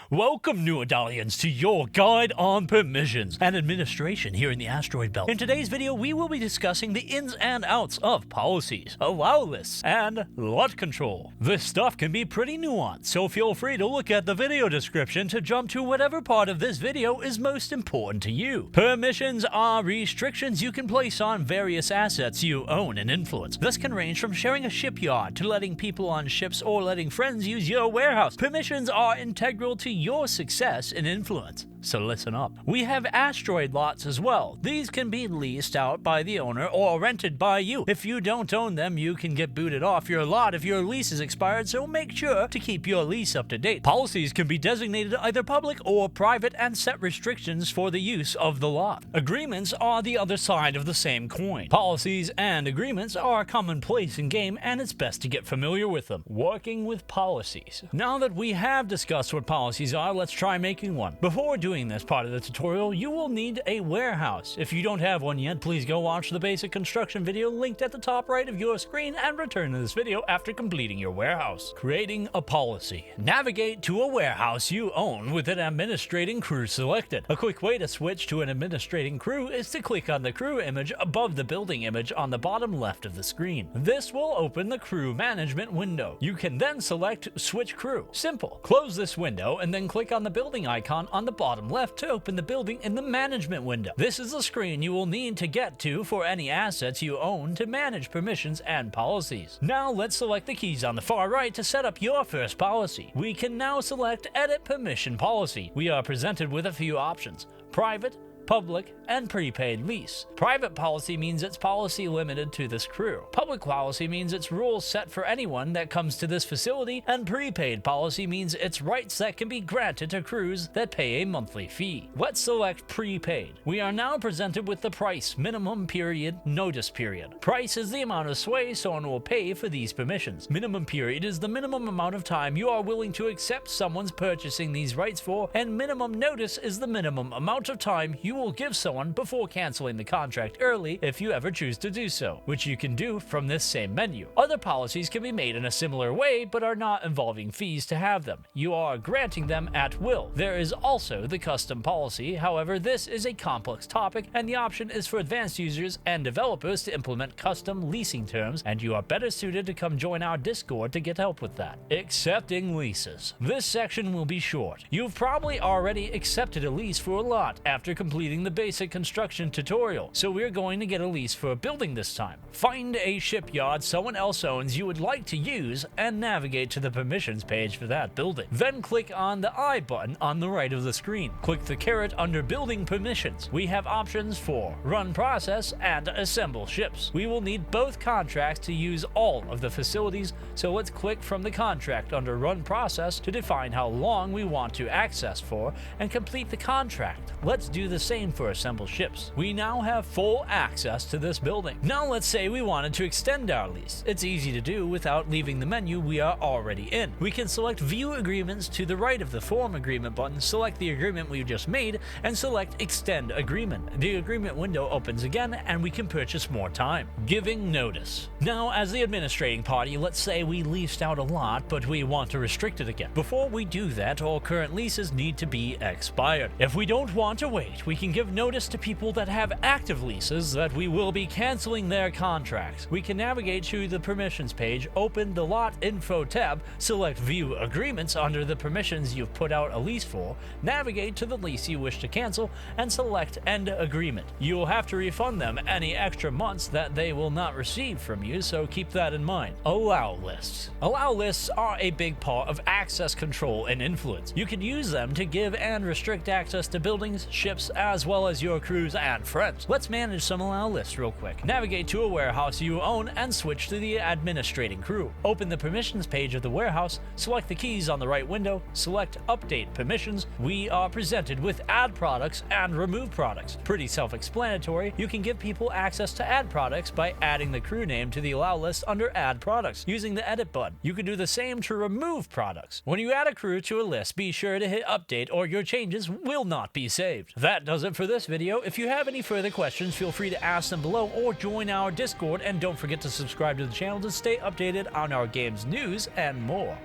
Welcome, new Adalians, to your guide on permissions and administration here in the Asteroid Belt. In today's video, we will be discussing the ins and outs of policies, allow lists, and lot control. This stuff can be pretty nuanced, so feel free to look at the video description to jump to whatever part of this video is most important to you. Permissions are restrictions you can place on various assets you own and influence. This can range from sharing a shipyard to letting people on ships or letting friends use your warehouse. Permissions are integral to your success and influence, so listen up. We have asteroid lots as well. These can be leased out by the owner or rented by you. If you don't own them, you can get booted off your lot if your lease is expired, so make sure to keep your lease up to date. Policies can be designated either public or private and set restrictions for the use of the lot. Agreements are the other side of the same coin. Policies and agreements are commonplace in game, and it's best to get familiar with them. Working with policies. Now that we have discussed what policies are, let's try making one. Before doing this part of the tutorial, you will need a warehouse. If you don't have one yet, please go watch the basic construction video linked at the top right of your screen and return to this video after completing your warehouse. Creating a policy. Navigate to a warehouse you own with an administrating crew selected. A quick way to switch to an administrating crew is to click on the crew image above the building image on the bottom left of the screen. This will open the crew management window. You can then select switch crew. Simple. Close this window and then click on the building icon on the bottom left to open the building in the management window. This is the screen you will need to get to for any assets you own to manage permissions and policies. Now let's select the keys on the far right to set up your first policy. We can now select Edit Permission Policy. We are presented with a few options: private, public, and prepaid lease. Private policy means it's policy limited to this crew. Public policy means it's rules set for anyone that comes to this facility, and prepaid policy means it's rights that can be granted to crews that pay a monthly fee. Let's select prepaid. We are now presented with the price, minimum period, notice period. Price is the amount of sway someone will pay for these permissions. Minimum period is the minimum amount of time you are willing to accept someone's purchasing these rights for, and minimum notice is the minimum amount of time you will give someone before canceling the contract early if you ever choose to do so, which you can do from this same menu. Other policies can be made in a similar way but are not involving fees to have them. You are granting them at will. There is also the custom policy. However, this is a complex topic and the option is for advanced users and developers to implement custom leasing terms, and you are better suited to come join our Discord to get help with that. Accepting leases. This section will be short. You've probably already accepted a lease for a lot after completing the basic construction tutorial, so we're going to get a lease for a building this time. Find a shipyard someone else owns you would like to use and navigate to the permissions page for that building. Then click on the I button on the right of the screen. Click the caret under building permissions. We have options for run process and assemble ships. We will need both contracts to use all of the facilities, so let's click from the contract under run process to define how long we want to access for and complete the contract. Let's do the same for assemble ships. We now have full access to this building. Now let's say we wanted to extend our lease. It's easy to do without leaving the menu we are already in. We can select view agreements to the right of the form agreement button, select the agreement we just made, and select extend agreement. The agreement window opens again and we can purchase more time. Giving notice. Now as the administrating party, let's say we leased out a lot but we want to restrict it again. Before we do that, all current leases need to be expired. If we don't want to wait, we can give notice to people that have active leases that we will be canceling their contracts. We can navigate to the permissions page, open the lot info tab, select view agreements under the permissions you've put out a lease for, navigate to the lease you wish to cancel, and select end agreement. You will have to refund them any extra months that they will not receive from you, so keep that in mind. Allow lists. Allow lists are a big part of access control and influence. You can use them to give and restrict access to buildings, ships, as well as your crews and friends. Let's manage some allow lists real quick. Navigate to a warehouse you own and switch to the administrating crew. Open the permissions page of the warehouse, select the keys on the right window, select update permissions. We are presented with add products and remove products. Pretty self-explanatory. You can give people access to add products by adding the crew name to the allow list under add products using the edit button. You can do the same to remove products. When you add a crew to a list, be sure to hit update or your changes will not be saved. That does it for this video. If you have any further questions, feel free to ask them below or join our Discord, and don't forget to subscribe to the channel to stay updated on our games news and more.